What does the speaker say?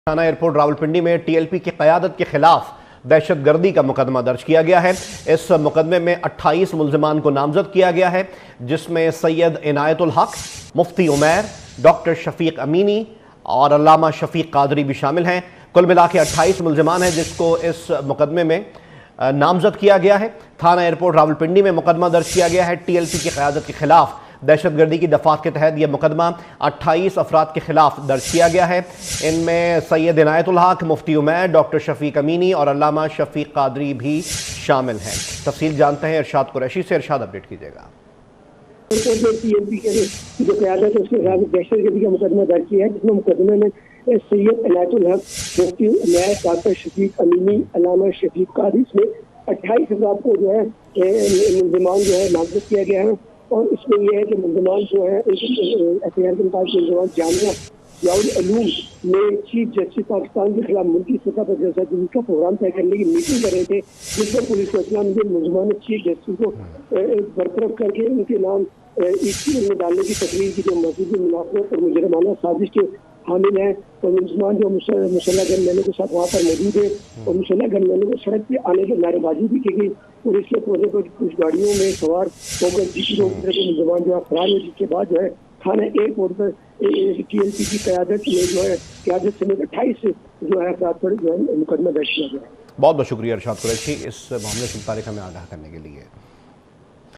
थाना एयरपोर्ट रावलपिंडी में टीएलपी की क़यादत के खिलाफ दहशतगर्दी का मुकदमा दर्ज किया गया है। इस मुकदमे में 28 मुल्जिमान को नामजद किया गया है, जिसमें सैयद इनायतुल हक, मुफ्ती उमैर, डॉक्टर शफीक अमीनी और अल्लामा शफीक कादरी भी शामिल हैं। कुल मिला के 28 मुल्जिमान हैं जिसको इस मुकदमे में नामजद किया गया है। थाना एयरपोर्ट रावलपिंडी में मुकदमा दर्ज किया गया है। टीएलपी की क़यादत के खिलाफ दहशतगर्दी की दफ़ात के तहत यह मुकदमा 28 अफराद के खिलाफ दर्ज किया गया है। इनमें सैयद इनायतुल हक, मुफ्ती उमैर, डॉक्टर शफीक अमीनी और अल्लामा शफीक कादरी भी शामिल हैं। तफसील जानते हैं इरशाद कुरैशी से। इरशाद अपडेट कीजिएगा। टीएलपी की जो क़यादत है उसके खिलाफ दहशतगर्दी का मुकदमा दर्ज किया है, जिसमें मुकदमे में सैयद इनायतुल हक, मुफ्ती उमैर, डॉक्टर शफीक अमीनी, अल्लामा शफीक कादरी में 28 अफराद को जो है मुल्जिमान जो है नामजद किया गया है। और इसमें यह है कि मुल्जिमान जो है एफआईआर के मुताबिक मुल्जिमान जामिया जियाउल उलूम में चीफ जस्टिस पाकिस्तान के खिलाफ मुल्की सतह पर जैसा का प्रोग्राम तय करने की मीटिंग कर रहे थे, जिसमें पुलिस को इतना मुझे मुल्जिमान ने चीफ जस्टिस को बरतरफ करके उनके नाम ईसी में डालने की तकरीर की जो मौजूद मुनाफरत और मुजरमाना साजिश के हामिल है। और मुल्जिमान जो मुसल्लह गन मैनों के साथ वहाँ पर मौजूद है और मुसल्लह गन मैनों को सड़क पर आने की नारेबाजी भी की गई। पुलिस के पौधे पर कुछ गाड़ियों में सवार होकर जिसके मुल्जिमान जो है फरार हुए, जिसके बाद जो है थाना एयरपोर्ट पर टीएलपी की क़यादत में जो है क़यादत समेत 28 जो है अफराद पर जो है मुकदमा दर्ज किया गया है। बहुत बहुत शुक्रिया इरशाद कुरैशी इस मामले से मुतालिक हमें आगाह करने के लिए।